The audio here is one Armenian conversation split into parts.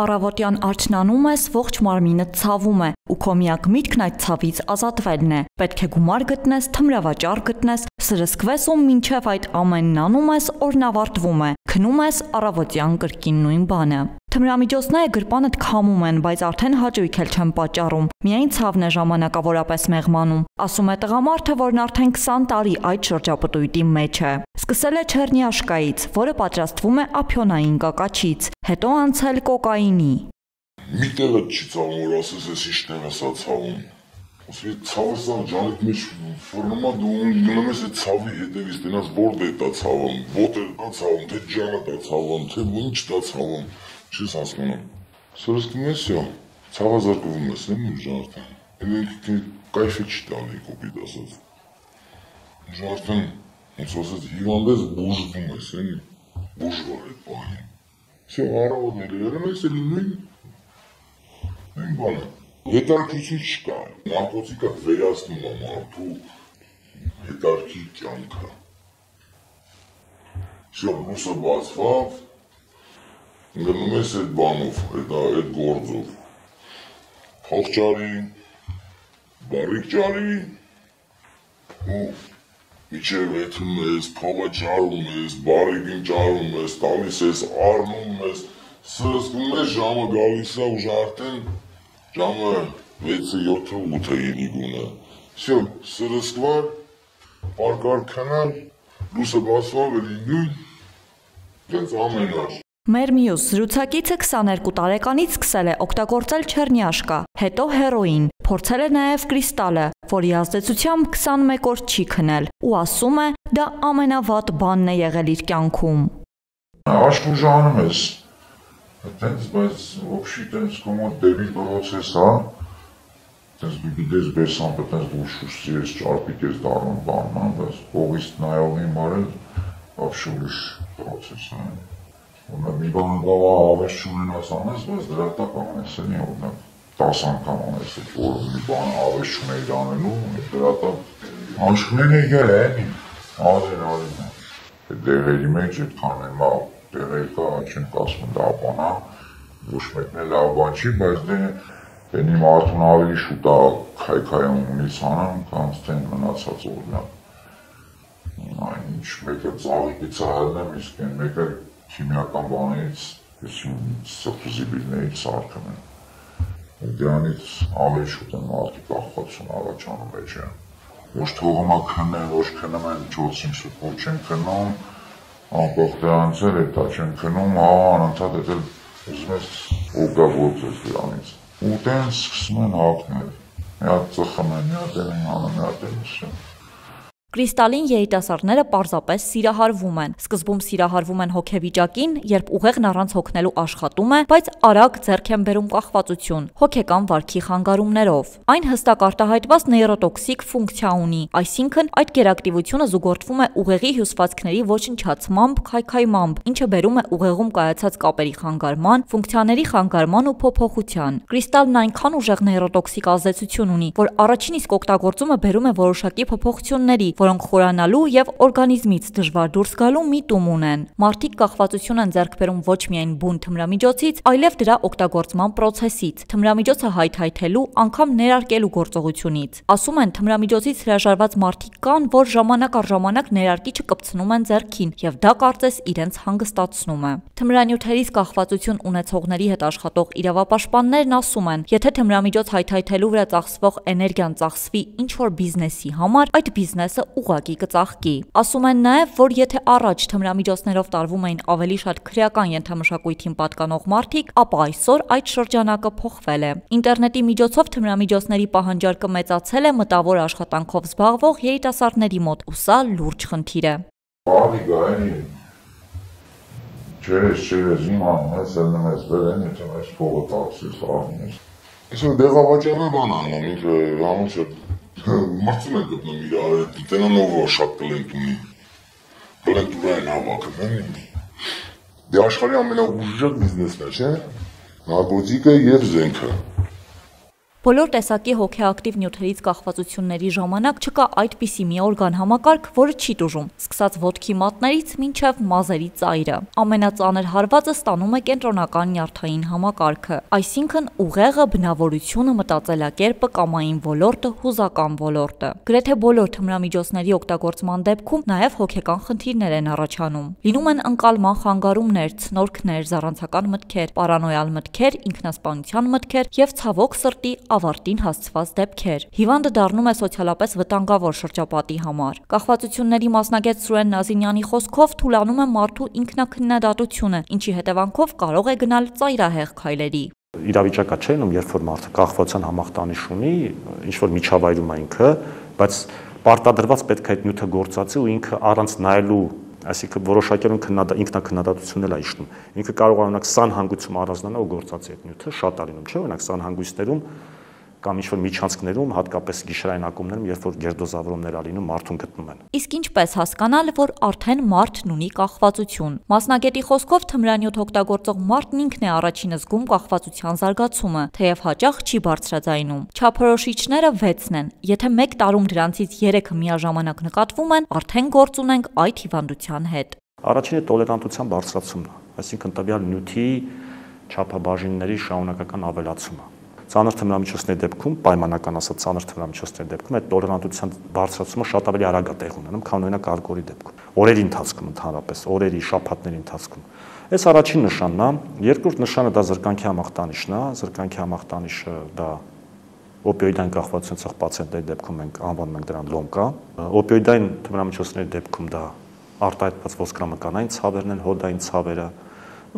Առավոտյան արջնանում ես, ողջ մարմինը ցավում է, ու քո միակ միտքն այդ ցավից ազատվելն է։ Պետք է գումար գտնես, թմրավաճառ գտնես, սրսկվես ու մինչև այդ ամենն անում ես, օրն ավարտվում է։ Քնում ես առավոտյան կրկին նույն բանը։ Թմրամիջոցները գրպանդ քամում են, բայց արդեն հաճույք էլ չեն պատճառում։ Միայն ցավն է ժամանակավորապես մեղմանում։ Ասում է տղամարդը, որն արդեն 20 տարի այդ շրջապտույտի մեջ է։ Սկսել է չեռնիաշկայից, որը պատրաստվում է ափիոնային կակաչից, հետո անցել կոկաինի։ Մի տեղը չի ցավում, որ ասես ես ինչ տեղը սա ցավում։ Ասի ցավը սա ջանիդ մեջ ֆորմա դու գնում ես այդ ցավի հետևից, դենաս որդ է դա ցավում, ոտը դա ցավում, թե ջանը դա ցավում, թե ինչ դա ցավում, չես հասկանում։ Սրսկում ես, ցավը զարկվում ես, ժարտեն։ Ինքը կայֆը չի տալի կոպիտ ասած։ Ժարտեն, ոնց ասած հիվանդես բուժվում ես, բուժվար այդ բանը։ Всё, առավոտները եղել ես էլի նույն բանը։ Հետարքություն չկա, նարկոտիկը վերացնում է մարդու հետարքի կյանքը։ Всё, լույսը բացվավ, գնում ես այդ բանով, այդ գործով։ Փող ճարի, բարիկ ճարի, ու միջև եթում ես, փողը ճարում ես, բարիկին ճարում ես, տալիս ես, առնում ես, սրսկում ես, ժամը գալիս է ու արդեն ժամը 6-7-8 գունը։ Всё, սրսկվար, պարկար քնալ, լույսը բացվավ էլի նույն, դենց ամեն օր։ Մեր մյուս զրուցակիցը 22 տարեկանից սկսել է օգտագործել չեռնիաշկա, հետո հերոին, փորձել է նաև կրիստալը, որի ազդեցությամբ 21 օր չի քնել, ու ասում է, դա ամենավատ բանն է եղել իր կյանքում։ Աշխուժանում ես, տենց, բայց ոբշի տենց կոմոդ դեպի պրոցես, տենց դու գիտես բեսամպը տենց դու շուշցի ես, ճարպիկ ես դարում բանման, բայց կողից նայողին մարել, ապշի ուրիշ պրոցես է։ Մի բան գավա ավես չունենաս անես, բայց դրա տակ անես էնի, օրինակ 10 անգամ անես, որ մի բան ավես չունեիր անելու, դրա տակ աշխուժեն եկել է, արին է։ Դեղերի մեջ այդքան էմա տեղեր կա, չեմ կասում դա բանա, ոչ մեկն է լավ բան չի, բայց դենի մարդուն ավելի շուտ է քայքայում ունից անեմ, կանց թե մնացած օրինակ։ Այն ինչ մեկը ծաղիկից է հելնեմ, իսկ են մեկը քիմիական բաներից, սրտուզիբիլներից սարքում են։ Դրանից ավելի շուտ են մարդի կախվածություն առաջանում մեջ է։ Ոչ թողում է քնեն, ոչ քնում են 4-5 սուպոր չեն քնում, անկող դրանց էլ էտա չեն քնում, անընդհատ էտ էլ ուզում ես օգտագործես դրանից։ Ու տենց սկսում են հագնել, մի հատ ծխում են, մի հատ էլ են անում, մի հատ էլ ուսում։ Կրիստալին երիտասարդները պարզապես սիրահարվում են։ Սկզբում սիրահարվում են հոգեվիճակին, երբ ուղեղն առանց հոգնելու աշխատում է, բայց արագ ձեռք են բերում կախվածություն, հոգեկան վարքի խանգարումներով։ Այն հստակ արտահայտված նեյրոտոքսիկ ֆունկցիա ունի, այսինքն այդ գերակտիվությունը զուգորդվում է ուղեղի հյուսվածքների ոչնչացմամբ, քայքայմամբ, ինչը բերում է ուղեղում կայացած կապերի խանգարման, ֆունկցիաների խանգարման ու փոփոխության։ Կրիստալն այնքան ուժեղ նեյրոտոքսիկ ազդեցություն ունի, որ առաջին իսկ օգտագործումը բերում է որոշակի փոփոխությունների, որոնք խորանալու եւ օրգանիզմից դժվար դուրս գալու միտում ունեն։ Մարդիկ կախվածություն են ձեռք բերում ոչ միայն բուն թմրամիջոցից, այլև դրա օգտագործման պրոցեսից, թմրամիջոցը հայթայթելու, անգամ ներարկելու գործողությունից։ Ասում են, թմրամիջոցից հրաժարված մարդիկ կան, որ ժամանակ առ ժամանակ ներարկիչը կպցնում են ձեռքին, եւ դա կարծես իրենց հանգստացնում է։ Թմրանյութերից կախվածություն ունեցողների հետ աշխատող իրավապաշտպաններն ասում են, եթե թմրամիջոց հայթայթելու վրա ծախսվող էներգիան ծախսվի ինչ-որ բիզնեսի համար, այդ բիզնեսը ուղղակի կծաղկի։ Ասում են նաև, որ եթե առաջ թմրամիջոցներով տարվում էին ավելի շատ քրեական ենթամշակույթին պատկանող մարդիկ, ապա այսօր այդ շրջանակը փոխվել է։ Ինտերնետի միջոցով թմրամիջոցների պահանջարկը մեծացել է մտավոր աշխատանքով զբաղվող երիտասարդների մոտ, ու սա լուրջ խնդիր է։ Դեղավաճառը բան անում, ինքը համոց է մարդում է գտնում իրար, տենանով շատ կլենտ ունի, կլենտուրա են հավաքում, դե աշխարհի ամենաուժեղ բիզնեսն է, չէ, նարկոտիկը և զենքը, Բոլոր տեսակի հոգեակտիվ նյութերից կախվածությունների ժամանակ չկա այդպիսի մի օրգան համակարգ, որը չի տուժում, սկսած ոտքի մատներից մինչև մազերի ծայրը։ Ամենածանր հարվածը ստանում է կենտրոնական նյարդային համակարգը, այսինքն ուղեղը, բնավորությունը, մտածելակերպը, կամային ոլորտը, հուզական ոլորտը։ Գրեթե բոլոր թմրամիջոցների օգտագործման դեպքում նաև հոգեկան խնդիրներ են առաջանում։ Լինում են ընկալման խանգարումներ, ցնորքներ, զառանցական մտքեր, պարանոյալ մտքեր, ինքնասպանության մտքեր եւ ցավոք սրտի ավարտին հասցված դեպքեր։ Հիվանդը դառնում է սոցիալապես վտանգավոր շրջապատի համար։ Կախվածությունների մասնագետ Սուրեն Նազինյանի խոսքով թուլանում է մարդու ինքնաքննադատությունը, ինչի հետևանքով կարող է գնալ ծայրահեղ քայլերի։ Իրավիճակա չէ, երբ որ մարդը կախվածության համախտանիշ ունի, ինչ որ միջավայրում է ինքը, բայց պարտադրված պետք է այդ նյութը գործածի ու ինքը առանց նայելու, այսինքն որոշակյանում ինքնակննադատությունն էլ է իշտում։ Ինքը կարող է օրինակ սանհանգույցում առանձնանալ ու գործածի այդ նյութը, շատ է լինում, չէ՞, օրինակ սանհանգույցներում կամ ինչ-որ միջանցքներում, հատկապես գիշերային ակումբներում, երբ որ գերդոզավորումներ ա լինում, մարդուն գտնում են։ Իսկ ինչպես հասկանալ, որ արդեն մարդն ունի կախվածություն։ Մասնագետի խոսքով թմրանյութ օգտագործող մարդն ինքն է առաջին զգում կախվածության զարգացումը, թեև հաճախ չի բարձրաձայնում։ Չափորոշիչները 6-ն են։ Եթե մեկ տարում դրանցից 3-ը միաժամանակ նկատվում են, արդեն գործ ունենք այդ հիվանդության հետ։ Առաջինը տոլերանտության բարձրացումն է, այսինքն տվյալ նյութի չափաբաժինների շարունակական ավելացումը։ Ծանր թմրամիջոցների դեպքում, պայմանական ասած ծանր թմրամիջոցների դեպքում այդ տոլերանտության բարձրացումը շատ ավելի արագ է տեղ ունենում, քան օրինակ ալկոհոլի դեպքում։ Օրերի ընթացքում ընդհանրապես, օրերի, շաբաթների ընթացքում։ Այս առաջին նշանն է, երկրորդ նշանը դա զրկանքի համախտանիշն է, զրկանքի համախտանիշը դա օպիոիդային կախվածությունից պացիենտների դեպքում մենք անվանում ենք դրան լոմկա։ Օպիոիդային թմրամիջոցների դեպքում դա արտահայտված ոսկրամկանային ցավերն են, հոդային ցավերը։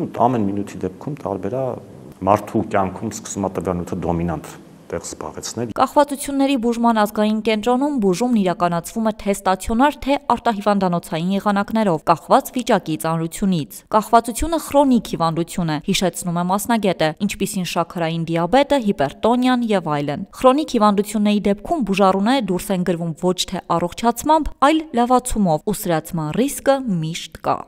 Ամեն մինութի դեպքում տարբեր է մարդու կյանքում սկսում է տվյալ նյութը դոմինանտ տեղ զբաղեցնել։ Կախվածությունների բուժման ազգային կենտրոնում բուժումն իրականացվում է թե ստացիոնար, թե արտահիվանդանոցային եղանակներով, կախված վիճակի ծանրությունից։ Կախվածությունը խրոնիկ հիվանդություն է, հիշեցնում է մասնագետը, ինչպիսին շաքարային դիաբետը, հիպերտոնիան եւ այլն։ Խրոնիկ հիվանդությունների դեպքում բուժառուները դուրս են գրվում ոչ թե առողջացմամբ, այլ լավացումով, ու սրացման ռիսկը միշտ կա։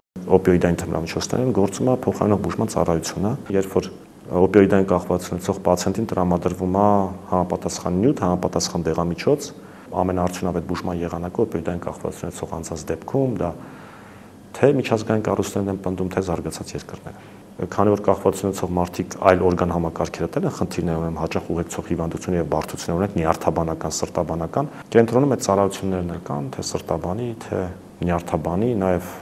Օպիոիդային թմրամիջոցներում գործում է փոխանցող բուժման ծառայությունը, երբ որ օպիոիդային կախվածություն ունեցող պացիենտին տրամադրվում է համապատասխան նյութ, համապատասխան դեղամիջոց, ամենաարդյունավետ բուժման եղանակը օպիոիդային կախվածություն ունեցող անձանց դեպքում դա թե միջազգային կառույցներն են պնդում, թե զարգացած երկրները։ Քանի որ կախվածություն ունեցող մարդիկ այլ օրգան համակարգերը տել են խնդիրներ ունեն, հաճախ ուղեկցող հիվանդություն եւ բարդություններ ունեն, նյարդաբանական, սրտաբանական, կենտրոնում այդ ծառայություններն էլ կան, թե սրտաբանի, թե նյարդաբանի, նաեւ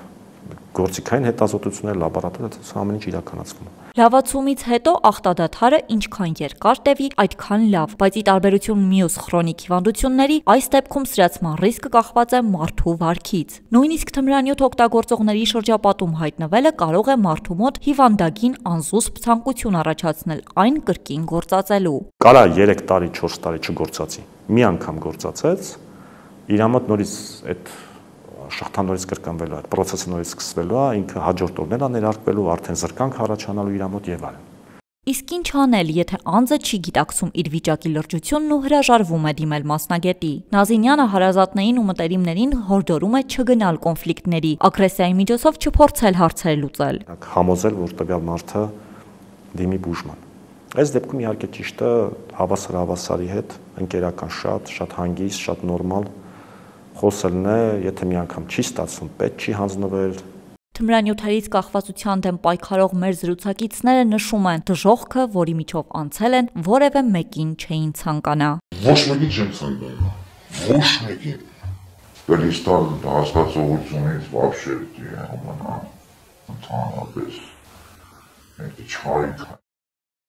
գործիքային հետազոտություններ, լաբորատորիա, ամեն ինչ իրականացվում է։ Լավացումից հետո ախտադադարը ինչքան երկար տևի, այդքան լավ, բայց ի տարբերություն մյուս խրոնիկ հիվանդությունների, այս դեպքում սրացման ռիսկը կախված է մարդու վարքից։ Նույնիսկ թմրանյութ օգտագործողների շրջապատում հայտնվելը կարող է մարդու մոտ հիվանդագին անզուսպ ցանկություն առաջացնել այն կրկին գործածելու։ Կարա 3 տարի, 4 տարի չգործածի։ Մի անգամ գործածեց, իր մոտ նորից այդ շղթան նորից կրկնվելու է, այդ process-ը նորից սկսվելու է, ինքը հաջորդ օրներ է ներարկվելու, արդեն զրկանք առաջանալու իր մոտ եւ այլն։ Իսկ ինչ անել, եթե անձը չի գիտակցում իր վիճակի լրջությունն ու հրաժարվում է դիմել մասնագետի։ Նազինյանը հարազատներին ու մտերիմներին հորդորում է չգնալ կոնֆլիկտների, ագրեսիայի միջոցով չփորձել հարցեր լուծել։ Համոզել, որ տվյալ մարդը դիմի բուժման։ Այս դեպքում իհարկե ճիշտ է հավասարի հետ ընկերական շատ հանգիստ, շատ նորմալ խոսելն է, եթե մի անգամ չի ստացվում, պետք չի հանձնվել։ Թմրանյութերից կախվածության դեմ պայքարող մեր զրուցակիցները նշում են դժոխքը, որի միջով անցել են, որևէ մեկին չէին ցանկանա։ Ոչ մեկին չեմ ցանկանա։ Ոչ մեկին։ Перестал հասկացողությունից вообще համանա ընդհանրապես այդ չարիք